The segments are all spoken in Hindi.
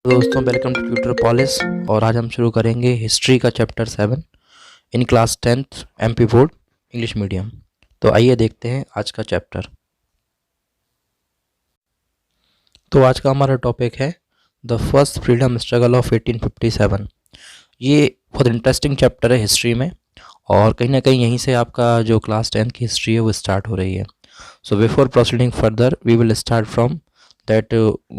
तो दोस्तों वेलकम टू ट्यूटर पॉलिस। और आज हम शुरू करेंगे हिस्ट्री का chapter 7 in class 10th MP board English medium. तो आइए देखते हैं आज का चैप्टर। तो आज का हमारा टॉपिक है the first freedom struggle of 1857। ये बहुत इंटरेस्टिंग चैप्टर है हिस्ट्री में, और कहीं ना कहीं यहीं से आपका जो क्लास 10th की हिस्ट्री है वो स्टार्ट हो रही है। So before proceeding further we will start from that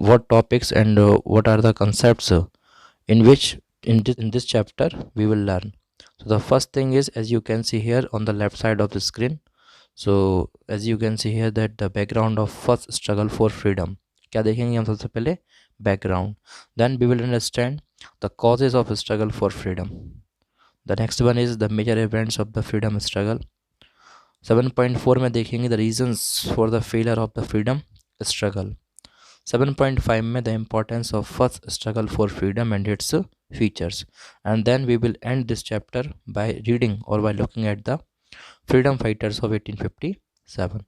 what topics and what are the concepts in which in this chapter we will learn. So the first thing is, as you can see here on the left side of the screen, so as you can see here that the background of first struggle for freedom, क्या देखेंगे हम सबसे पहले background, then we will understand the causes of struggle for freedom. The next one is the major events of the freedom struggle. 7.4 में देखेंगे the reasons for the failure of the freedom struggle. 7.5 में the importance of first struggle for freedom and its features, and then we will end this chapter by reading or by looking at the freedom fighters of 1857.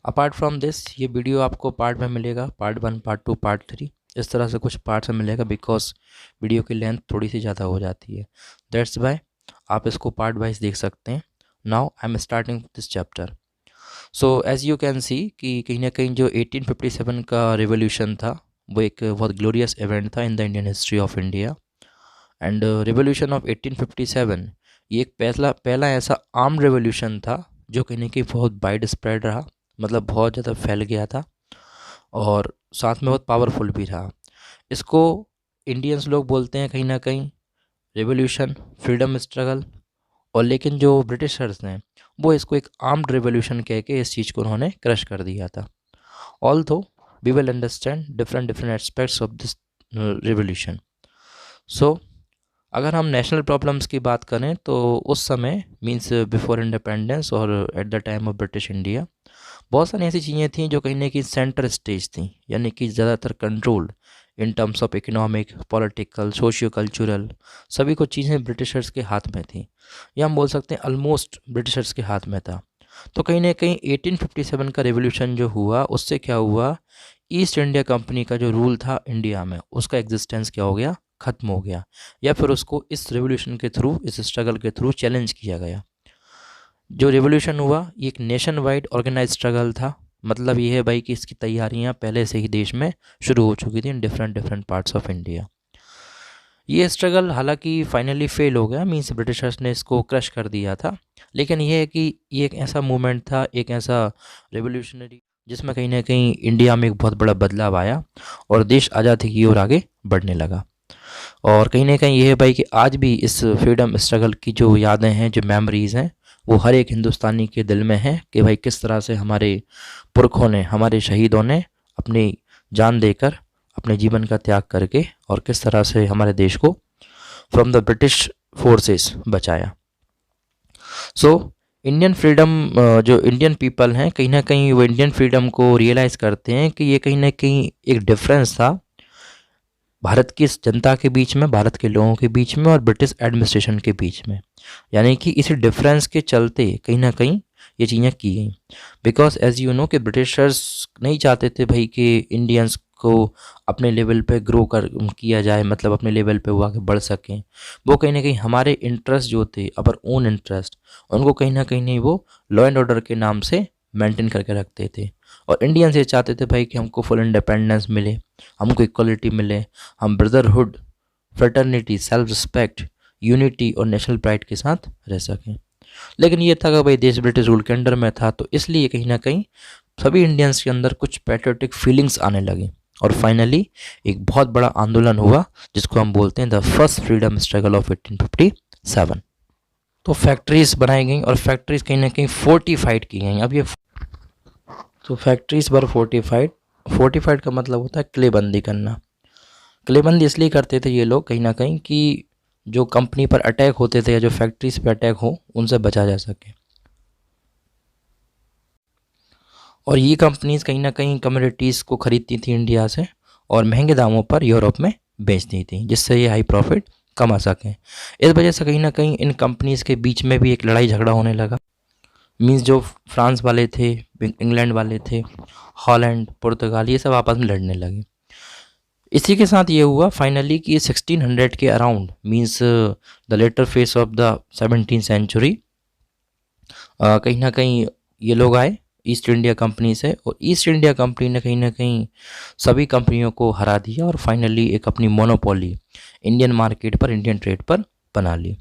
Apart from this ये वीडियो आपको पार्ट में मिलेगा, पार्ट 1, पार्ट 2, पार्ट 3, इस तरह से कुछ पार्ट्स में मिलेगा, बिकॉज वीडियो की लेंथ थोड़ी सी ज़्यादा हो जाती है। दैट्स वाई आप इसको पार्ट वाइज देख सकते हैं। Now I am starting this chapter. So as you can see कि कहीं ना कहीं जो 1857 का रिवोल्यूशन था वो एक बहुत ग्लोरियस इवेंट था in the Indian history of India. And revolution of 1857 ये एक पहला ऐसा आर्म रिवोल्यूशन था जो कहीं ना कहीं बहुत वाइड स्प्रेड रहा, मतलब बहुत ज़्यादा फैल गया था और साथ में बहुत पावरफुल भी रहा। इसको इंडियंस लोग बोलते हैं कहीं ना कहीं रिवोल्यूशन, फ्रीडम स्ट्रगल, और लेकिन जो ब्रिटिशर्स हैं वो इसको एक आर्म्ड रिवोल्यूशन कह के इस चीज़ को उन्होंने क्रश कर दिया था। Although we will understand different aspects of this revolution. So अगर हम नेशनल प्रॉब्लम्स की बात करें तो उस समय मींस बिफोर इंडिपेंडेंस और at the time of British India बहुत सारी ऐसी चीज़ें थी जो कहीं ना कहीं सेंटर स्टेज थी, यानी कि ज़्यादातर controlled in terms of economic, political, socio cultural, सभी कुछ चीज़ें ब्रिटिशर्स के हाथ में थी, या हम बोल सकते हैं ऑलमोस्ट ब्रिटिशर्स के हाथ में था। तो कहीं ना कहीं 1857 का रिवोल्यूशन जो हुआ उससे क्या हुआ, ईस्ट इंडिया कंपनी का जो रूल था इंडिया में उसका एग्जिस्टेंस क्या हो गया, ख़त्म हो गया, या फिर उसको इस रिवोल्यूशन के थ्रू, इस स्ट्रगल के थ्रू चैलेंज किया गया। जो रिवोल्यूशन हुआ ये एक नेशन वाइड ऑर्गेनाइज स्ट्रगल था, मतलब ये है भाई कि इसकी तैयारियां पहले से ही देश में शुरू हो चुकी थी in different parts of India. ये स्ट्रगल हालांकि फाइनली फेल हो गया, मीन्स ब्रिटिशर्स ने इसको क्रश कर दिया था, लेकिन यह है कि ये एक ऐसा मूवमेंट था, एक ऐसा रिवोल्यूशनरी जिसमें कहीं ना कहीं इंडिया में एक बहुत बड़ा बदलाव आया और देश आज़ादी की ओर आगे बढ़ने लगा। और कहीं ना कहीं ये है भाई कि आज भी इस फ्रीडम स्ट्रगल की जो यादें हैं, जो मेमोरीज़ हैं, वो हर एक हिंदुस्तानी के दिल में है कि भाई किस तरह से हमारे पुरखों ने, हमारे शहीदों ने अपनी जान देकर, अपने जीवन का त्याग करके और किस तरह से हमारे देश को फ्रॉम द ब्रिटिश फोर्सेस बचाया। सो इंडियन फ्रीडम, जो इंडियन पीपल हैं कहीं ना कहीं वो इंडियन फ्रीडम को रियलाइज़ करते हैं कि ये कहीं ना कहीं एक डिफरेंस था भारत की जनता के बीच में, भारत के लोगों के बीच में और ब्रिटिश एडमिनिस्ट्रेशन के बीच में, यानी कि इसी डिफरेंस के चलते कहीं ना कहीं ये चीज़ें की गई। बिकॉज एज यू नो कि ब्रिटिशर्स नहीं चाहते थे भाई कि इंडियंस को अपने लेवल पे ग्रो कर किया जाए, मतलब अपने लेवल पे वो आगे बढ़ सकें। वो कहीं ना कहीं हमारे इंटरेस्ट जो थे, अवर ओन इंटरेस्ट, उनको कहीं ना कहीं नहीं वो लॉ एंड ऑर्डर के नाम से मेंटेन करके रखते थे। और इंडियंस ये चाहते थे भाई कि हमको फुल इंडिपेंडेंस मिले, हमको इक्वलिटी मिले, हम brotherhood, fraternity, self respect, unity और नेशनल प्राइड के साथ रह सकें। लेकिन ये था कि भाई देश ब्रिटिश रूल के अंडर में था, तो इसलिए कहीं ना कहीं सभी इंडियंस के अंदर कुछ पैट्रियोटिक फीलिंग्स आने लगी और फाइनली एक बहुत बड़ा आंदोलन हुआ जिसको हम बोलते हैं the first freedom struggle of 1857। तो फैक्ट्रीज बनाई गई और फैक्ट्रीज कहीं ना कहीं फोर्टिफाइड की गई। अब ये तो फैक्ट्रीज वर फोर्टिफाइड का मतलब होता है किलेबंदी करना। किलेबंदी इसलिए करते थे ये लोग कहीं ना कहीं कि जो कंपनी पर अटैक होते थे या जो फैक्ट्रीज पर अटैक हो उनसे बचा जा सके। और ये कंपनीज कहीं ना कहीं कमोडिटीज़ को ख़रीदती थी इंडिया से और महंगे दामों पर यूरोप में बेचती थी, जिससे ये हाई प्रॉफिट कमा सकें। इस वजह से कहीं ना कहीं इन कंपनीज़ के बीच में भी एक लड़ाई झगड़ा होने लगा। मीन्स जो फ्रांस वाले थे, इंग्लैंड वाले थे, हॉलैंड, पुर्तगाल, ये सब आपस में लड़ने लगे। इसी के साथ ये हुआ फाइनली कि 1600 के around means the later phase of the 17th century कहीं ना कहीं ये लोग आए ईस्ट इंडिया कंपनी से, और ईस्ट इंडिया कंपनी ने कहीं ना कहीं सभी कंपनियों को हरा दिया और फाइनली एक अपनी मोनोपोली इंडियन मार्केट पर, इंडियन ट्रेड पर बना ली।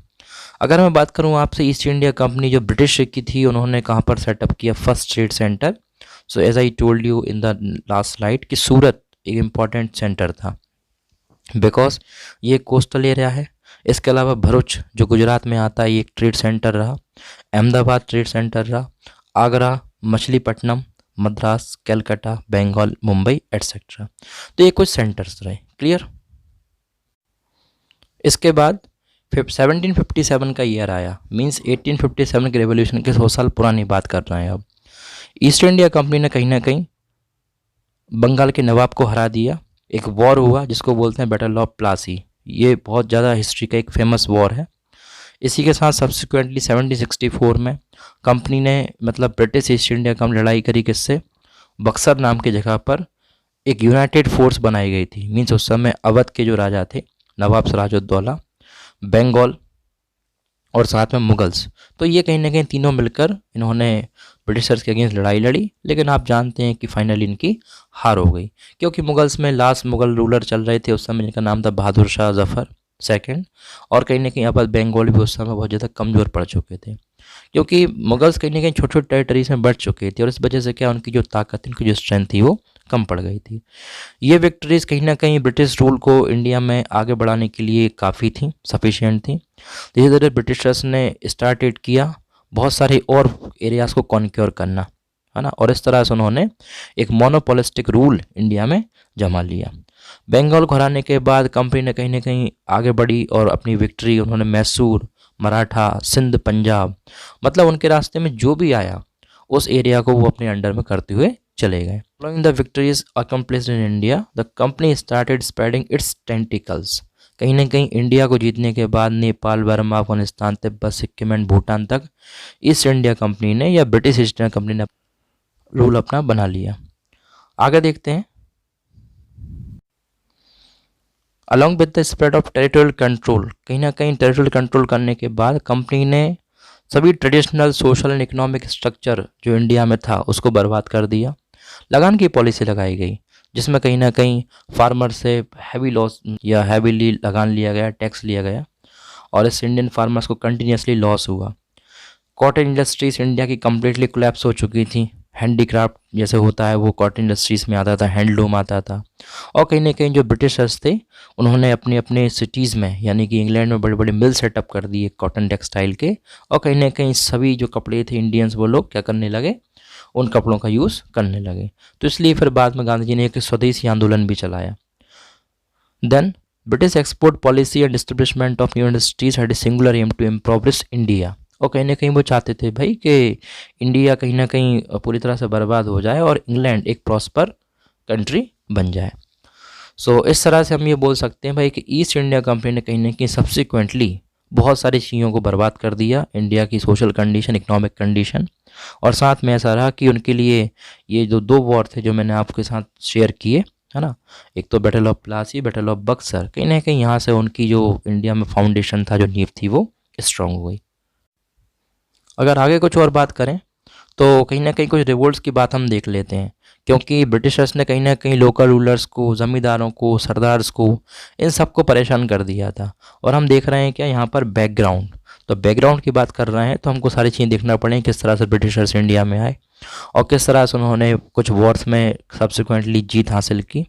अगर मैं बात करूं आपसे, ईस्ट इंडिया कंपनी जो ब्रिटिश की थी, उन्होंने कहाँ पर सेटअप किया first trade center? So as I told you in the last slide कि सूरत एक इम्पॉर्टेंट सेंटर था, बिकॉज ये कोस्टल एरिया है। इसके अलावा भरूच जो गुजरात में आता है, ये एक ट्रेड सेंटर रहा। अहमदाबाद ट्रेड सेंटर रहा। आगरा, मछलीपट्टनम, मद्रास, कलकत्ता, बंगाल, मुंबई एटसेट्रा, तो ये कुछ सेंटर्स रहे। क्लियर? इसके बाद 1757 का ईयर आया, मींस 1857 के रेवोल्यूशन के 100 साल पुरानी बात कर रहे हैं अब। ईस्ट इंडिया कंपनी ने कहीं ना कहीं बंगाल के नवाब को हरा दिया। एक वॉर हुआ जिसको बोलते हैं बैटल ऑफ प्लासी। ये बहुत ज़्यादा हिस्ट्री का एक फेमस वॉर है। इसी के साथ सब्सिक्वेंटली 1764 में कंपनी ने, मतलब ब्रिटिश ईस्ट इंडिया कंपनी लड़ाई करी किससे? बक्सर नाम की जगह पर एक यूनाइटेड फोर्स बनाई गई थी। मीन्स उस समय अवध के जो राजा थे नवाब सिराजुद्दौला, बंगाल और साथ में मुगल्स, तो ये कहीं ना कहीं तीनों मिलकर इन्होंने ब्रिटिशर्स के अगेंस्ट लड़ाई लड़ी। लेकिन आप जानते हैं कि फाइनली इनकी हार हो गई, क्योंकि मुगल्स में लास्ट मुगल रूलर चल रहे थे उस समय, जिनका नाम था बहादुर शाह जफर सेकंड, और कहीं ना कहीं अब बंगाल भी उस समय बहुत ज़्यादा कमज़ोर पड़ चुके थे, क्योंकि मुगल्स कहीं ना कहीं छोटे छोटे टेरिटरीज में बढ़ चुके थे, और इस वजह से क्या उनकी जो ताकत, उनकी जो स्ट्रेंथ थी वो कम पड़ गई थी। ये विक्ट्रीज कहीं ना कहीं ब्रिटिश रूल को इंडिया में आगे बढ़ाने के लिए काफ़ी थी, सफिशिएंट थी। धीरे धीरे ब्रिटिशर्स ने स्टार्टेड किया बहुत सारे और एरियाज़ को कॉन्क्योर करना, है ना, और इस तरह से उन्होंने एक मोनोपोलिस्टिक रूल इंडिया में जमा लिया। बंगाल को हराने के बाद कंपनी ने कहीं ना कहीं आगे बढ़ी और अपनी विक्ट्री उन्होंने मैसूर, मराठा, सिंध, पंजाब, मतलब उनके रास्ते में जो भी आया उस एरिया को वो अपने अंडर में करते हुए चले गए। Following the victories accomplished in India, the company started spreading its tentacles. कहीं ना कहीं इंडिया को जीतने के बाद नेपाल, बर्मा, अफगानिस्तान, तिब्बत, सिक्किम एंड भूटान तक ईस्ट इंडिया कंपनी ने या ब्रिटिश ईस्ट इंडिया कंपनी ने रूल अपना बना लिया। आगे देखते हैं। Along with the spread of territorial control, कहीं ना कहीं टेरिटोरियल कंट्रोल करने के बाद कंपनी ने सभी traditional social and economic structure जो इंडिया में था उसको बर्बाद कर दिया। लगान की पॉलिसी लगाई गई, जिसमें कहीं ना कहीं फार्मर से हैवी लॉस या हैवीली लगान लिया गया, टैक्स लिया गया, और इस इंडियन फार्मर्स को कंटिन्यूसली लॉस हुआ। कॉटन इंडस्ट्रीज इंडिया की कम्प्लीटली कोलैप्स हो चुकी थी। हैंडीक्राफ्ट जैसे होता है वो कॉटन इंडस्ट्रीज़ में आता था, हैंडलूम आता था। और कहीं ना कहीं जो ब्रिटिशर्स थे उन्होंने अपने अपने सिटीज़ में, यानी कि इंग्लैंड में बड़े बड़े मिल सेटअप कर दिए कॉटन टेक्सटाइल के, और कहीं ना कहीं सभी जो कपड़े थे इंडियंस वो लोग क्या करने लगे, उन कपड़ों का यूज़ करने लगे। तो इसलिए फिर बाद में गांधी जी ने एक स्वदेशी आंदोलन भी चलाया। Then British export policy and establishment of new industries had a singular aim to impoverish India. और कहीं ना कहीं वो चाहते थे भाई कि इंडिया कहीं ना कहीं पूरी तरह से बर्बाद हो जाए और इंग्लैंड एक प्रॉस्पर कंट्री बन जाए। सो इस तरह से हम ये बोल सकते हैं भाई कि ईस्ट इंडिया कंपनी ने कहीं ना कहीं सब्सिक्वेंटली बहुत सारी चीज़ों को बर्बाद कर दिया, इंडिया की सोशल कंडीशन, इकोनॉमिक कंडीशन, और साथ में ऐसा रहा कि उनके लिए ये जो दो वॉर थे जो मैंने आपके साथ शेयर किए, है ना, एक तो battle of Plassey, battle of Buxar, कहीं ना कहीं यहाँ से उनकी जो इंडिया में फाउंडेशन था, जो नींव थी, वो स्ट्रांग हो गई। अगर आगे कुछ और बात करें तो कहीं ना कहीं कुछ रिवोल्ट्स की बात हम देख लेते हैं, क्योंकि ब्रिटिशर्स ने कहीं ना कहीं लोकल रूलर्स को, ज़मींदारों को, सरदार्स को, इन सबको परेशान कर दिया था। और हम देख रहे हैं क्या यहाँ पर बैकग्राउंड, तो बैकग्राउंड की बात कर रहे हैं तो हमको सारी चीज़ें देखना पड़ेगी, किस तरह से ब्रिटिशर्स इंडिया में आए और किस तरह से उन्होंने कुछ वॉर्स में सब्सिक्वेंटली जीत हासिल की,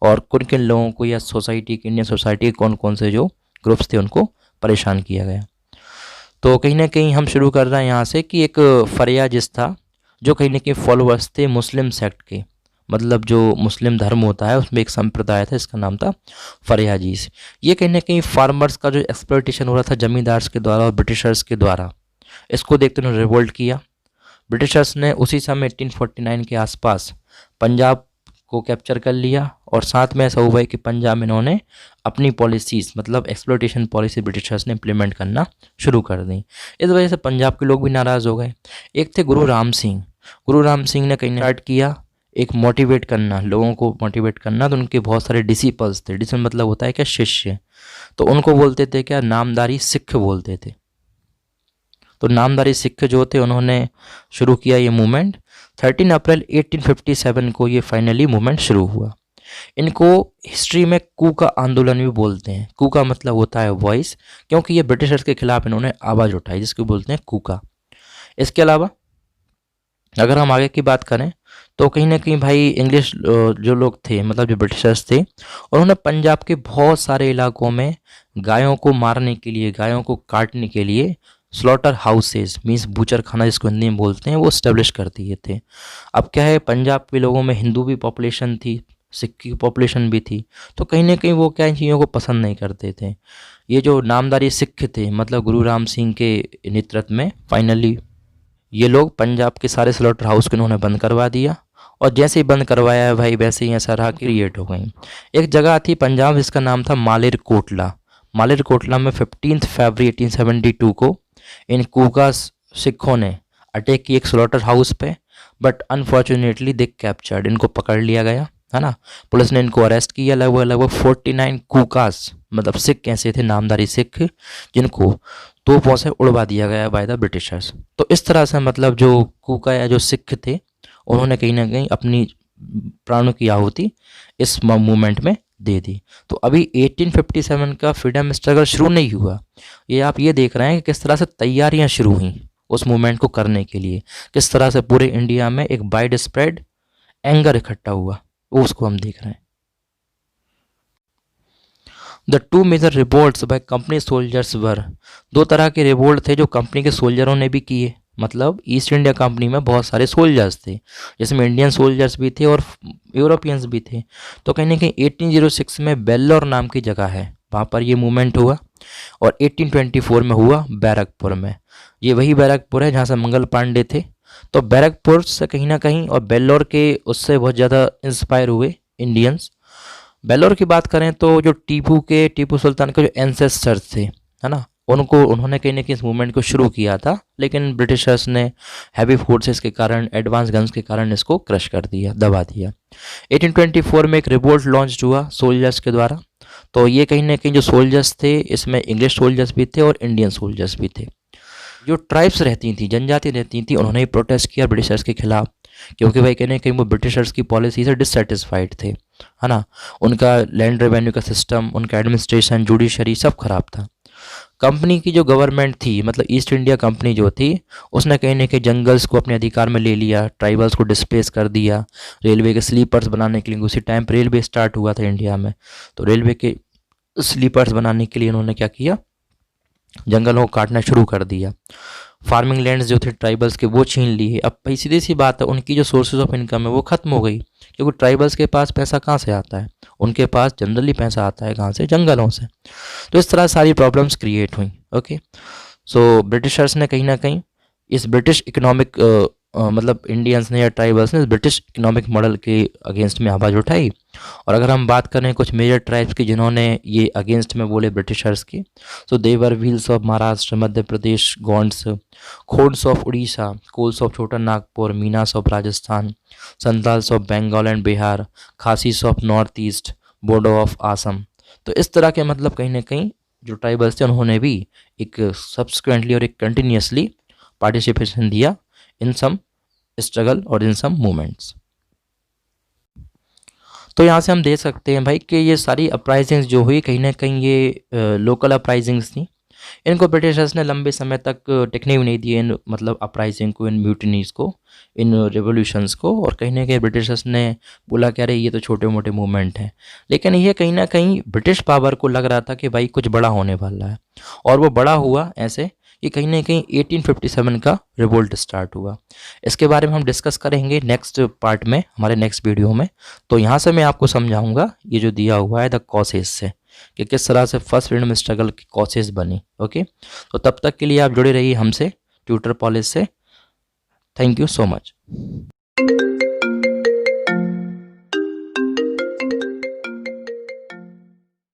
और किन किन लोगों को या सोसाइटी, इंडियन सोसाइटी के कौन कौन से जो ग्रुप्स थे उनको परेशान किया गया। तो कहीं ना कहीं हम शुरू कर रहे हैं यहाँ से कि एक फरियाजिस था जो कहीं ना कहीं फॉलोअर्स थे मुस्लिम सेक्ट के, मतलब जो मुस्लिम धर्म होता है उसमें एक संप्रदाय था, इसका नाम था फरियाजीस। ये कहीं ना कहीं फार्मर्स का जो एक्सप्लॉयटेशन हो रहा था जमींदार्स के द्वारा और ब्रिटिशर्स के द्वारा, इसको देखते उन्होंने रिवोल्ट किया। ब्रिटिशर्स ने उसी समय 1849 के आसपास पंजाब को कैप्चर कर लिया, और साथ में ऐसा हुआ है कि पंजाब में इन्होंने अपनी पॉलिसीज़, मतलब एक्सप्लॉयटेशन पॉलिसी ब्रिटिशर्स ने इम्प्लीमेंट करना शुरू कर दी। इस वजह से पंजाब के लोग भी नाराज़ हो गए। एक थे गुरु राम सिंह। गुरु राम सिंह ने कहीं स्टार्ट किया एक मोटिवेट करना, लोगों को मोटिवेट करना। तो उनके बहुत सारे डिसिपल्स थे, डिसिपल मतलब होता है क्या, शिष्य। तो उनको बोलते थे क्या, नामधारी सिख बोलते थे। तो नामधारी सिख जो थे उन्होंने शुरू किया ये मूवमेंट। 13 अप्रैल 1857 को ये फाइनली मूवमेंट शुरू हुआ। इनको हिस्ट्री में कू का आंदोलन भी बोलते हैं। कू का मतलब होता है वॉइस, क्योंकि ये ब्रिटिशर्स के खिलाफ इन्होंने आवाज़ उठाई, जिसको बोलते हैं कू का। इसके अलावा अगर हम आगे की बात करें तो कहीं ना कहीं भाई इंग्लिश जो लोग थे, मतलब जो ब्रिटिशर्स थे, उन्होंने पंजाब के बहुत सारे इलाकों में गायों को मारने के लिए, गायों को काटने के लिए स्लॉटर हाउसेस मीन्स बूचर खाना जिसको हिंदी में बोलते हैं, वो इस्टेब्लिश कर दिए थे। अब क्या है, पंजाब के लोगों में हिंदू भी पॉपुलेशन थी, सिख की पॉपुलेशन भी थी। तो कहीं ना कहीं वो क्या इन चीज़ों को पसंद नहीं करते थे। ये जो नामधारी सिख थे, मतलब गुरु राम सिंह के नेतृत्व में फाइनली ये लोग पंजाब के सारे स्लॉटर हाउस को इन्होंने बंद करवा दिया। और जैसे ही बंद करवाया है भाई, वैसे ही ऐसा रहा क्रिएट हो गई। एक जगह थी पंजाब जिसका नाम था मालेर कोटला। मालेर कोटला में 15 फरवरी 1872 को इन कूका सिखों ने अटैक की एक स्लॉटर हाउस पे, बट अनफॉर्चुनेटली दे कैप्चर्ड, इनको पकड़ लिया गया, है ना। पुलिस ने इनको अरेस्ट किया। लगभग 49 कूकास मतलब सिख ऐसे थे, नामधारी सिख, जिनको तोपों से उड़वा दिया गया बाय द ब्रिटिशर्स। तो इस तरह से मतलब जो कूका या जो सिख थे, उन्होंने कहीं ना कहीं अपनी प्राणों की आहुति इस मूवमेंट में दे दी। तो अभी 1857 का फ्रीडम स्ट्रगल शुरू नहीं हुआ, ये आप ये देख रहे हैं कि किस तरह से तैयारियां शुरू हुई उस मूवमेंट को करने के लिए, किस तरह से पूरे इंडिया में एक वाइड स्प्रेड एंगर इकट्ठा हुआ, वो उसको हम देख रहे हैं। The two major revolts by company soldiers were, दो तरह के रिवोल्ट थे जो कंपनी के सोल्जरों ने भी किए। मतलब ईस्ट इंडिया कंपनी में बहुत सारे सोल्जर्स थे, जिसमें इंडियन सोल्जर्स भी थे और यूरोपियंस भी थे। तो कहीं ना कहीं 1806 में वेल्लोर नाम की जगह है, वहाँ पर ये मूवमेंट हुआ। और 1824 में हुआ बैरकपुर में। ये वही बैरकपुर है जहाँ से मंगल पांडे थे। तो बैरकपुर से कहीं ना कहीं और वेल्लोर के उससे बहुत ज़्यादा इंस्पायर हुए इंडियंस। वेल्लोर की बात करें तो जो टीपू सुल्तान के जो एंसेस्टर्स थे, है ना, उन्होंने कहीं ना कहीं इस मूवमेंट को शुरू किया था, लेकिन ब्रिटिशर्स ने हैवी फोर्सेस के कारण, एडवांस गन्स के कारण इसको क्रश कर दिया, दबा दिया। 1824 में एक रिवोल्ट लॉन्च हुआ सोल्जर्स के द्वारा। तो ये कहीं ना कहीं जो सोल्जर्स थे, इसमें इंग्लिश सोल्जर्स भी थे और इंडियन सोल्जर्स भी थे। जो ट्राइब्स रहती थी, जनजाति रहती थी, उन्होंने ही प्रोटेस्ट किया ब्रिटिशर्स के खिलाफ, क्योंकि भाई कहने कहीं वो ब्रिटिशर्स की पॉलिसी से डिससेटिस्फाइड थे, है ना। उनका लैंड रेवेन्यू का सिस्टम, उनका एडमिनिस्ट्रेशन, जुडिशरी सब खराब था। कंपनी की जो गवर्नमेंट थी, मतलब ईस्ट इंडिया कंपनी जो थी, उसने कहीं ना कहीं जंगल्स को अपने अधिकार में ले लिया, ट्राइबल्स को डिस्प्लेस कर दिया। रेलवे के स्लीपर्स बनाने के लिए, उसी टाइम पर रेलवे स्टार्ट हुआ था इंडिया में, तो रेलवे के स्लीपर्स बनाने के लिए उन्होंने क्या किया, जंगलों को काटना शुरू कर दिया। फार्मिंग लैंड्स जो थे ट्राइबल्स के, वो छीन लिए। अब भाई सीधी सी बात है, उनकी जो सोर्सेज ऑफ इनकम है वो खत्म हो गई, क्योंकि ट्राइबल्स के पास पैसा कहाँ से आता है, उनके पास जनरली पैसा आता है कहाँ से, जंगलों से। तो इस तरह सारी प्रॉब्लम्स क्रिएट हुई। ओके, सो ब्रिटिशर्स ने कहीं ना कहीं इस ब्रिटिश इकोनॉमिक मतलब इंडियंस ने या ट्राइबल्स ने ब्रिटिश इकोनॉमिक मॉडल के अगेंस्ट में आवाज़ उठाई। और अगर हम बात करें कुछ मेजर ट्राइब्स की जिन्होंने ये अगेंस्ट में बोले ब्रिटिशर्स की, so their Bhils of Maharashtra, Madhya Pradesh, Gonds, Khonds of Orissa, Kols of Chota Nagpur, Minas of Rajasthan, Santals of Bengal and Bihar, Khasis of north east, Bodo of Assam. तो इस तरह के मतलब कहीं ना कहीं जो ट्राइबल्स थे उन्होंने भी एक सब्सिक्वेंटली और एक कंटिन्यूसली पार्टिसिपेशन दिया इन सम स्ट्रगल और इन सम मूवमेंट्स। तो यहाँ से हम देख सकते हैं भाई कि ये सारी अपराइजिंग्स जो हुई, कहीं ना कहीं ये लोकल अपराइजिंग्स थी। इनको ब्रिटिशर्स ने लंबे समय तक टिकने भी नहीं दिए, इन मतलब अपराइजिंग को, इन म्यूटनीज को, इन रिवोल्यूशंस को। और कहीं ना कहीं ब्रिटिशर्स ने बोला क्या रहे, ये तो छोटे मोटे मूवमेंट हैं। लेकिन ये कहीं ना कहीं ब्रिटिश पावर को लग रहा था कि भाई कुछ बड़ा होने वाला है, और वो बड़ा हुआ ऐसे कि कहीं ना कहीं 1857 का रिवोल्ट स्टार्ट हुआ। इसके बारे में हम डिस्कस करेंगे नेक्स्ट पार्ट में, हमारे नेक्स्ट वीडियो में। तो यहाँ से मैं आपको समझाऊंगा ये जो दिया हुआ है द कॉसेज से, कि किस तरह से फर्स्ट फ्रीडम स्ट्रगल की कॉसेज बनी। ओके, तो तब तक के लिए आप जुड़े रहिए हमसे ट्यूटर पॉलिश से। Thank you so much.